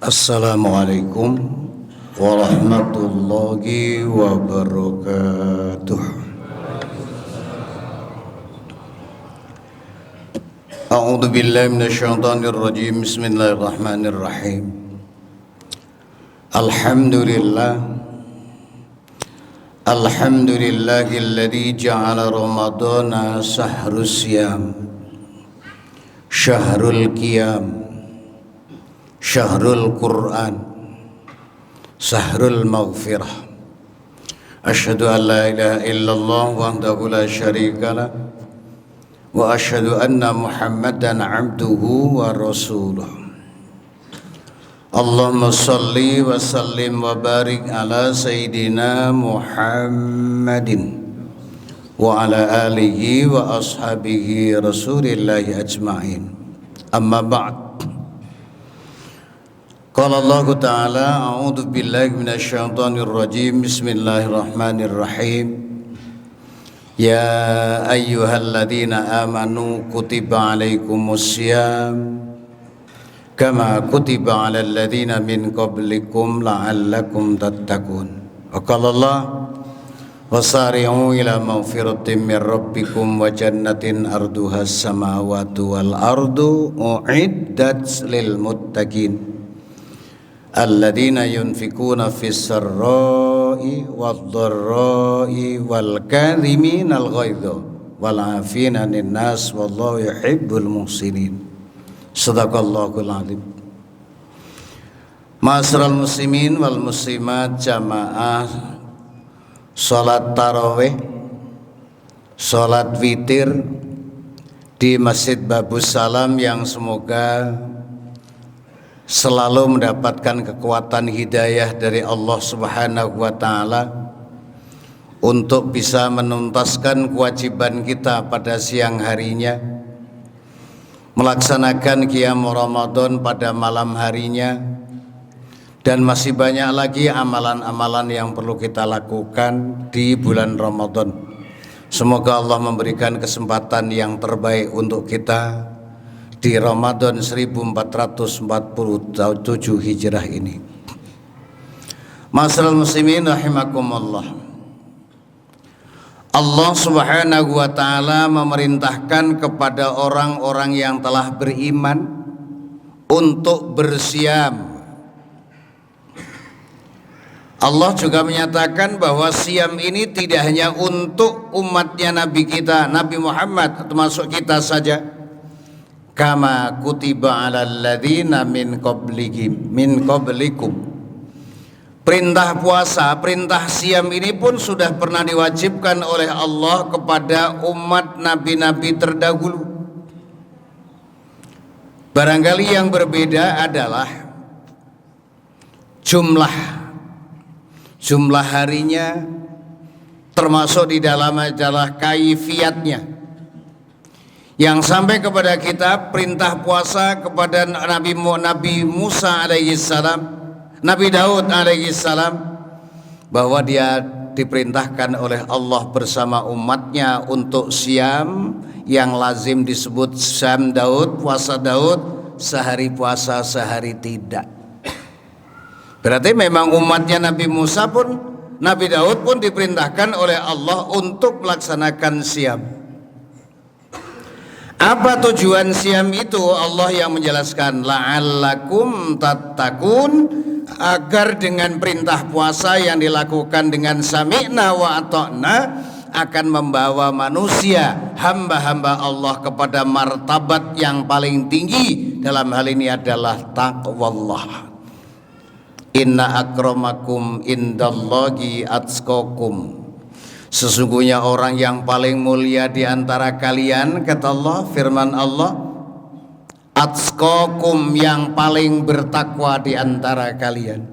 Assalamualaikum warahmatullahi wabarakatuh. A'udzu billahi minasyaitonir rajim. Bismillahirrahmanirrahim. Alhamdulillahilladzi ja'ala ramadhana shahrus siyam, syahrul qiyam, syahrul Quran, syahrul maghfirah. Asyhadu an la ilaha illallah wahdahu la syarikalah wa asyhadu anna Muhammadan abduhu wa rasuluh. Allahumma salli wa sallim wa barik ala sayyidina Muhammadin wa ala alihi wa ashabihi rasulillahi ajma'in. Amma ba'd. Qala Allah Ta'ala, a'udzu billahi minasyaitonir rajim. Bismillahirrahmanirrahim. Ya ayyuhalladzina amanu kutiba alaikumussyam kama kutiba alal ladzina min qablikum la'allakum tattaqun. Wa qala Allah, wasari'u ila maghfiratin min rabbikum wa jannatin arduha as-samawati wal ardu u'iddat lil muttaqin alladzina yunfikuna fis sarra'i wadh-dharra'i wal kadhiminal ghaidha wal 'afina 'anil nas wallahu yuhibbul muhsinin. Shadaqallahul azim. Ma'asyiral muslimin wal muslimat, jamaah salat tarawih, salat witir di Masjid Babus Salam yang semoga selalu mendapatkan kekuatan hidayah dari Allah Subhanahu wa Ta'ala untuk bisa menuntaskan kewajiban kita pada siang harinya, melaksanakan qiyam Ramadan pada malam harinya, dan masih banyak lagi amalan-amalan yang perlu kita lakukan di bulan Ramadan. Semoga Allah memberikan kesempatan yang terbaik untuk kita di Ramadan 1447 Hijrah ini. Ma'asyiral muslimin rahimakumullah. Allah Subhanahu wa Ta'ala memerintahkan kepada orang-orang yang telah beriman untuk bersiam. Allah juga menyatakan bahwa siam ini tidak hanya untuk umatnya Nabi kita, Nabi Muhammad, termasuk kita saja. Kama kutiba alal ladzina min qablikum. Perintah puasa, perintah siam ini pun sudah pernah diwajibkan oleh Allah kepada umat nabi-nabi terdahulu. Barangkali yang berbeda adalah jumlah harinya, termasuk di dalam adalah kaifiatnya. Yang sampai kepada kita perintah puasa kepada Nabi Musa alaihissalam, Nabi Daud alaihissalam, bahwa dia diperintahkan oleh Allah bersama umatnya untuk siam yang lazim disebut siam Daud, puasa Daud, sehari puasa sehari tidak. Berarti memang umatnya Nabi Musa pun, Nabi Daud pun diperintahkan oleh Allah untuk melaksanakan siam. Apa tujuan siam itu? Allah yang menjelaskan, la'allakum tattaqun, agar dengan perintah puasa yang dilakukan dengan sami'na wa ata'na akan membawa manusia, hamba-hamba Allah, kepada martabat yang paling tinggi. Dalam hal ini adalah taqwallah. Inna akramakum indallahi atqakum. Sesungguhnya orang yang paling mulia di antara kalian, kata Allah, firman Allah, atqakum, yang paling bertakwa di antara kalian.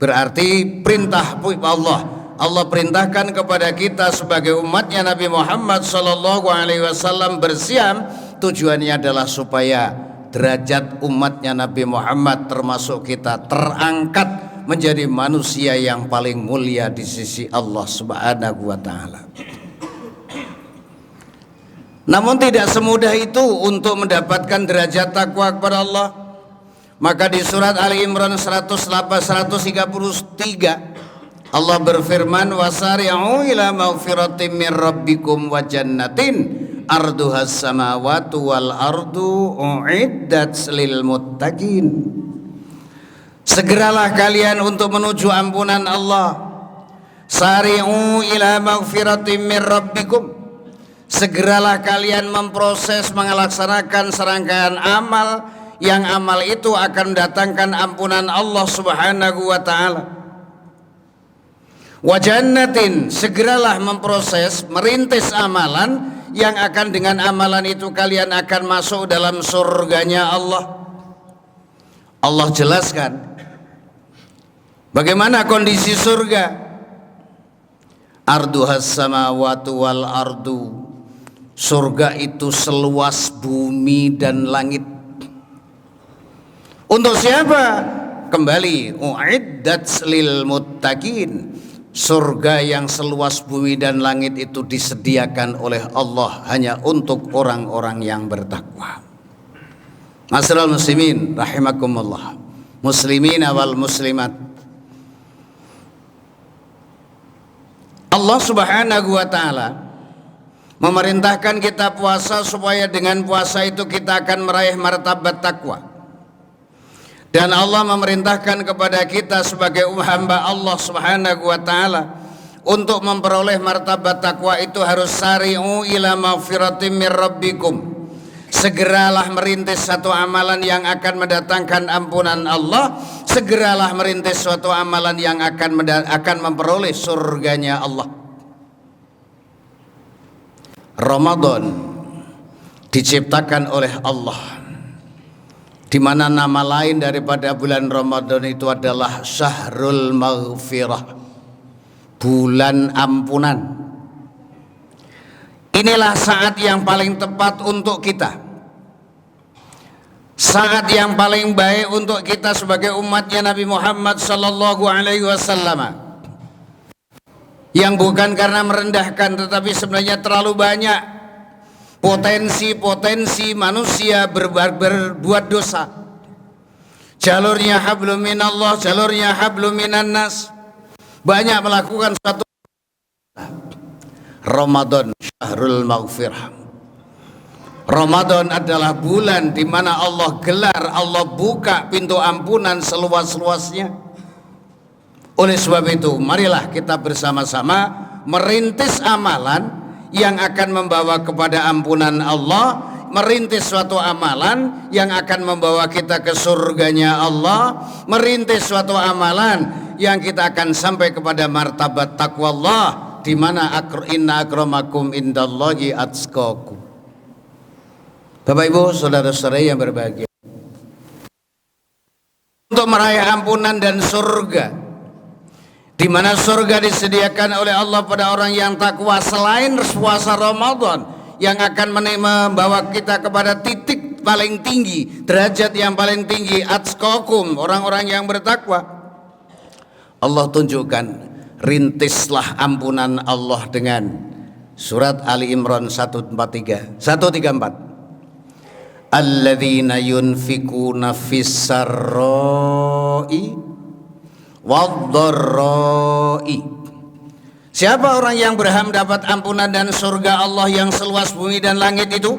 Berarti perintah Allah perintahkan kepada kita sebagai umatnya Nabi Muhammad SAW bersiam. Tujuannya adalah supaya derajat umatnya Nabi Muhammad, termasuk kita, terangkat menjadi manusia yang paling mulia di sisi Allah Subhanahu wa Ta'ala. Namun tidak semudah itu untuk mendapatkan derajat takwa kepada Allah. Maka di surat Ali Imran 133 Allah berfirman, wasari'u ila maghfiratin min rabbikum wa jannatin arduhas samawati wal ardu uiddat lil muttaqin. Segeralah kalian untuk menuju ampunan Allah. Sari'u ila maghfiratin min rabbikum. Segeralah kalian memproses melaksanakan serangkaian amal, yang amal itu akan mendatangkan ampunan Allah Subhanahu wa taala. Wa jannatin, segeralah memproses merintis amalan yang akan dengan amalan itu kalian akan masuk dalam surganya Allah. Allah jelaskan bagaimana kondisi surga. Arduhas samawati wal ardu, surga itu seluas bumi dan langit. Untuk siapa? Kembali, uiddat lil muttaqin. Surga yang seluas bumi dan langit itu disediakan oleh Allah hanya untuk orang-orang yang bertakwa. Masyarul muslimin rahimakumullah, muslimin wal muslimat. Allah Subhanahu wa taala memerintahkan kita puasa supaya dengan puasa itu kita akan meraih martabat takwa. Dan Allah memerintahkan kepada kita sebagai hamba Allah Subhanahu wa taala untuk memperoleh martabat takwa itu harus sari'u ila maghfiratin min rabbikum. Segeralah merintis satu amalan yang akan mendatangkan ampunan Allah. Segeralah merintis suatu amalan yang akan memperoleh surganya Allah. Ramadan diciptakan oleh Allah, di mana nama lain daripada bulan Ramadan itu adalah Syahrul Maghfirah, bulan ampunan. Inilah saat yang paling tepat untuk kita, saat yang paling baik untuk kita sebagai umatnya Nabi Muhammad sallallahu alaihi wasallam, yang bukan karena merendahkan, tetapi sebenarnya terlalu banyak potensi manusia berbuat dosa. Jalurnya hablum minallah, jalurnya hablum minan nas. Banyak melakukan suatu. Ramadan Syahrul Maghfirah. Ramadan adalah bulan di mana Allah gelar, Allah buka pintu ampunan seluas-luasnya. Oleh sebab itu, marilah kita bersama-sama merintis amalan yang akan membawa kepada ampunan Allah, merintis suatu amalan yang akan membawa kita ke surganya Allah, merintis suatu amalan yang kita akan sampai kepada martabat takwa Allah, di mana inna akramakum indallahi atqakum. Bapak Ibu, saudara-saudara yang berbahagia, untuk meraih ampunan dan surga, di mana surga disediakan oleh Allah pada orang yang takwa, selain puasa Ramadan yang akan membawa kita kepada titik paling tinggi, derajat yang paling tinggi, atqakum, orang-orang yang bertakwa. Allah tunjukkan, rintislah ampunan Allah dengan surat Ali Imran 134. Alladzina yunfikuna fis-sarra'i wadh-dharra'i. Siapa orang yang berhak mendapat ampunan dan surga Allah yang seluas bumi dan langit itu?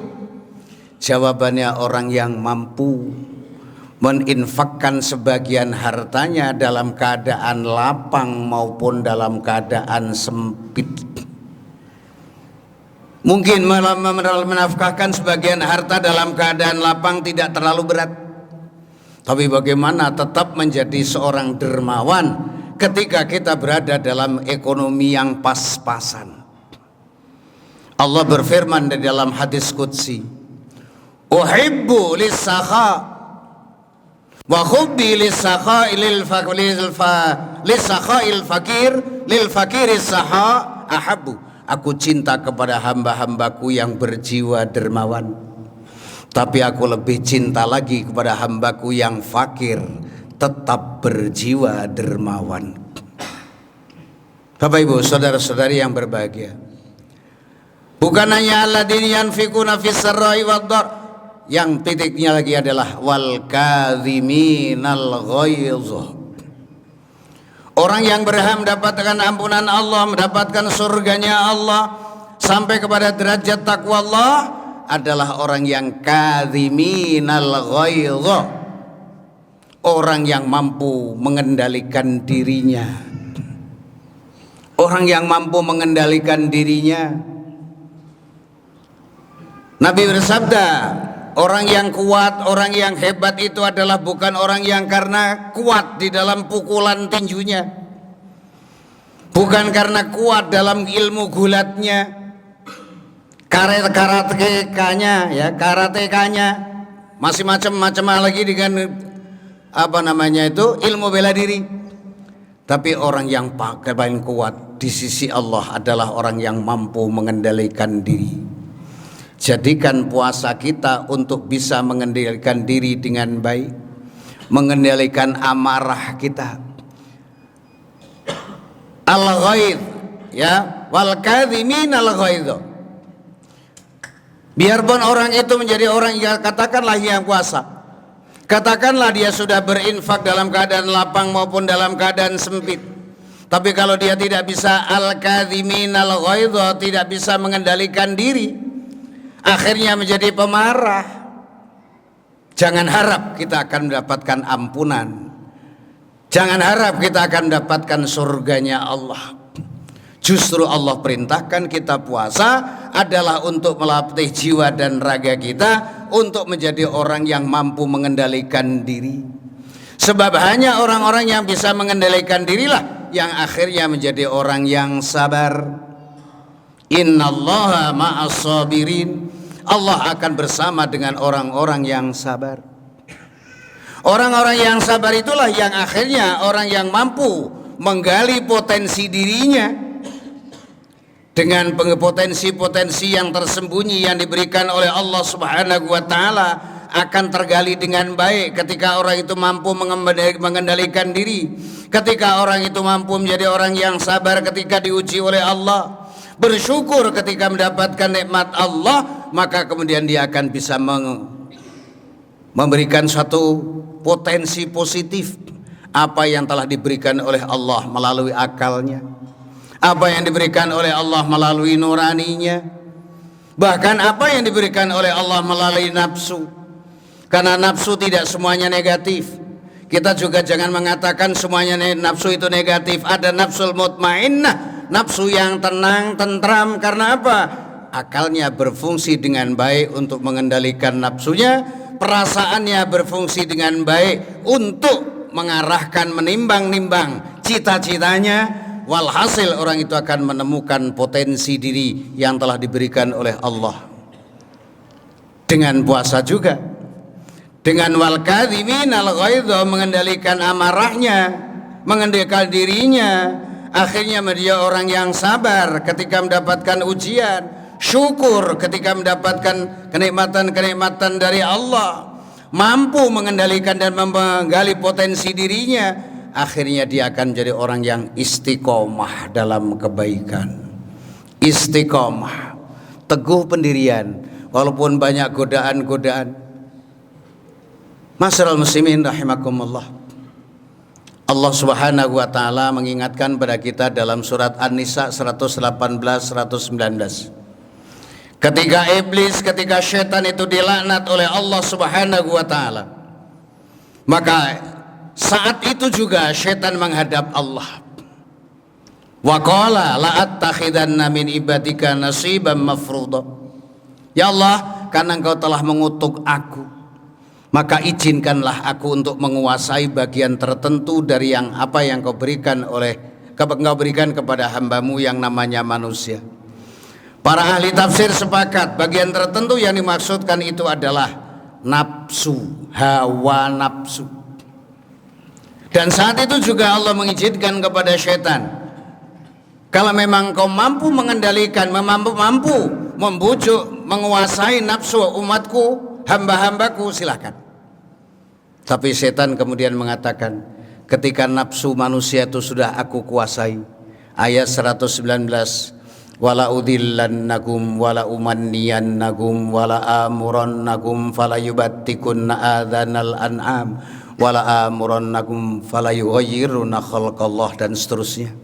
Jawabannya orang yang mampu meninfakkan sebagian hartanya dalam keadaan lapang maupun dalam keadaan sempit. Mungkin menafkahkan sebagian harta dalam keadaan lapang tidak terlalu berat, tapi bagaimana tetap menjadi seorang dermawan ketika kita berada dalam ekonomi yang pas-pasan. Allah berfirman di dalam hadis qudsi, uhibbu lis-sakha wa hubbi lis-sakha lis-sakha'il fakir lil fakiris sakha ahabbu. Aku cinta kepada hamba-hambaku yang berjiwa dermawan, tapi aku lebih cinta lagi kepada hambaku yang fakir tetap berjiwa dermawan. Bapak Ibu, saudara-saudari yang berbahagia, bukan hanya alladzina yanfikuna fis-sarra'i wad-dhar, yang titiknya lagi adalah wal kadhiminal ghaidh. Orang yang berhak mendapatkan ampunan Allah, mendapatkan surganya Allah, sampai kepada derajat takwa Allah adalah orang yang kadhiminal ghaidh, orang yang mampu mengendalikan dirinya. Orang yang mampu mengendalikan dirinya. Nabi bersabda, orang yang kuat, orang yang hebat itu adalah bukan orang yang karena kuat di dalam pukulan tinjunya, bukan karena kuat dalam ilmu gulatnya, karateka-nya, ya, karateka-nya, masih macam-macam lagi dengan ilmu bela diri. Tapi orang yang paling kuat di sisi Allah adalah orang yang mampu mengendalikan diri. Jadikan puasa kita untuk bisa mengendalikan diri dengan baik, mengendalikan amarah kita. Al-ghaidh, ya, wal kadhiminal ghaidh. Biarpun orang itu menjadi orang yang katakanlah yang puasa, katakanlah dia sudah berinfak dalam keadaan lapang maupun dalam keadaan sempit, tapi kalau dia tidak bisa al-kadhiminal ghaidh, tidak bisa mengendalikan diri, akhirnya menjadi pemarah, jangan harap kita akan mendapatkan ampunan, jangan harap kita akan mendapatkan surganya Allah. Justru Allah perintahkan kita puasa adalah untuk melatih jiwa dan raga kita untuk menjadi orang yang mampu mengendalikan diri. Sebab hanya orang-orang yang bisa mengendalikan dirilah yang akhirnya menjadi orang yang sabar. Innallaha ma'as sabirin. Allah akan bersama dengan orang-orang yang sabar. Orang-orang yang sabar itulah yang akhirnya orang yang mampu menggali potensi dirinya dengan potensi-potensi yang tersembunyi yang diberikan oleh Allah Subhanahu wa taala akan tergali dengan baik ketika orang itu mampu mengendalikan diri, ketika orang itu mampu menjadi orang yang sabar ketika diuji oleh Allah, bersyukur ketika mendapatkan nikmat Allah, maka kemudian dia akan bisa memberikan suatu potensi positif apa yang telah diberikan oleh Allah melalui akalnya, apa yang diberikan oleh Allah melalui nuraninya, bahkan apa yang diberikan oleh Allah melalui nafsu. Karena nafsu tidak semuanya negatif. Kita juga jangan mengatakan semuanya nafsu itu negatif. Ada nafsul mutmainnah, nafsu yang tenang, tentram. Karena apa? Akalnya berfungsi dengan baik untuk mengendalikan nafsunya, perasaannya berfungsi dengan baik untuk mengarahkan, menimbang-nimbang cita-citanya. Walhasil orang itu akan menemukan potensi diri yang telah diberikan oleh Allah. Dengan puasa juga, dengan wal kadhiminal ghaidh, mengendalikan amarahnya, mengendalikan dirinya, akhirnya menjadi orang yang sabar ketika mendapatkan ujian, syukur ketika mendapatkan kenikmatan-kenikmatan dari Allah, mampu mengendalikan dan menggali potensi dirinya. Akhirnya dia akan menjadi orang yang istiqomah dalam kebaikan, istiqomah, teguh pendirian walaupun banyak godaan-godaan. Masyarul muslimin rahimakumullah, Allah Subhanahu wa taala mengingatkan pada kita dalam surat An-Nisa 118-119, ketika iblis, ketika syaitan itu dilaknat oleh Allah Subhanahu wa taala, maka saat itu juga syaitan menghadap Allah. Wa qala la attakhidanna min ibadika nasiban mafruḍa. Ya Allah, karena engkau telah mengutuk aku, maka izinkanlah aku untuk menguasai bagian tertentu dari yang apa yang kau berikan kepada hambamu yang namanya manusia. Para ahli tafsir sepakat bagian tertentu yang dimaksudkan itu adalah nafsu, hawa nafsu. Dan saat itu juga Allah mengizinkan kepada syaitan, kalau memang kau mampu mengendalikan, mampu membujuk, menguasai nafsu umatku, hamba-hambaku, silakan. Tapi syaitan kemudian mengatakan, ketika nafsu manusia itu sudah aku kuasai, ayat 119, wala udillannakum wala umanniyannakum wala amurannakum falayubattikunna adhanal an'am wala amurannakum falayughayyiruna khalqallah, dan seterusnya.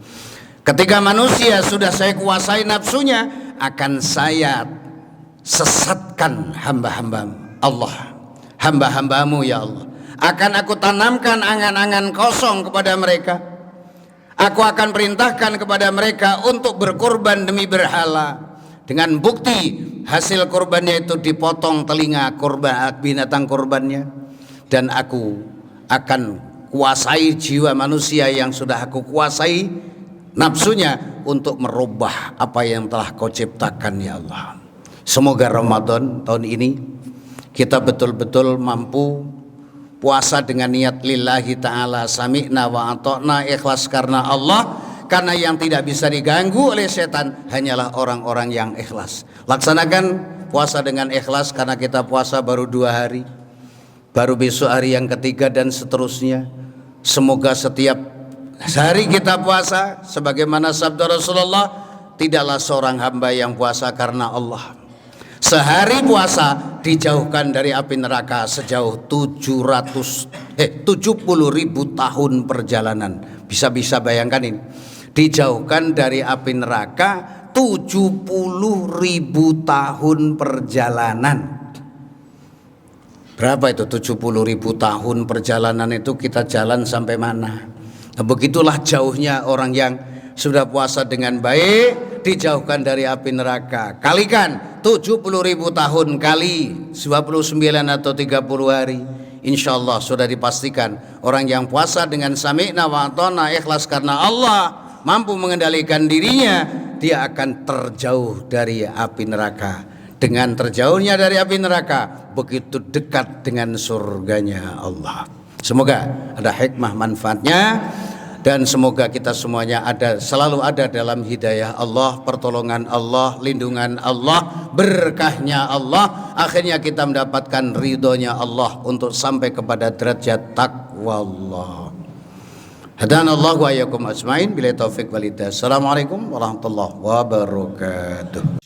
Ketika manusia sudah saya kuasai nafsunya, akan saya sesatkan hamba-hamba Allah, hamba-hambamu ya Allah. Akan aku tanamkan angan-angan kosong kepada mereka. Aku akan perintahkan kepada mereka untuk berkorban demi berhala, dengan bukti hasil korbannya itu dipotong telinga korban binatang korbannya. Dan aku akan kuasai jiwa manusia yang sudah aku kuasai nafsunya untuk merubah apa yang telah kau ciptakan ya Allah. Semoga Ramadan tahun ini kita betul-betul mampu puasa dengan niat lillahi ta'ala, sami'na wa ata'na, ikhlas karena Allah, karena yang tidak bisa diganggu oleh setan hanyalah orang-orang yang ikhlas. Laksanakan puasa dengan ikhlas, karena kita puasa baru 2 hari, baru besok hari yang ketiga dan seterusnya. Semoga setiap hari kita puasa sebagaimana sabda Rasulullah, tidaklah seorang hamba yang puasa karena Allah sehari puasa dijauhkan dari api neraka sejauh 70.000 tahun perjalanan. Bisa bayangkan ini, dijauhkan dari api neraka 70.000 tahun perjalanan. Berapa itu 70.000 tahun perjalanan itu, kita jalan sampai mana? Nah, begitulah jauhnya orang yang sudah puasa dengan baik, dijauhkan dari api neraka. Kalikan 70.000 tahun kali 29 atau 30 hari, insya Allah sudah dipastikan orang yang puasa dengan sami'na wa ata'na, ikhlas karena Allah, mampu mengendalikan dirinya, dia akan terjauh dari api neraka. Dengan terjauhnya dari api neraka, begitu dekat dengan surganya Allah. Semoga ada hikmah manfaatnya, dan semoga kita semuanya selalu ada dalam hidayah Allah, pertolongan Allah, lindungan Allah, berkahnya Allah. Akhirnya kita mendapatkan ridhonya Allah untuk sampai kepada derajat takwa Allah. Hadanallahu wa iyyakum ajmain, billahi taufik wal hidayah. Assalamualaikum warahmatullahi wabarakatuh.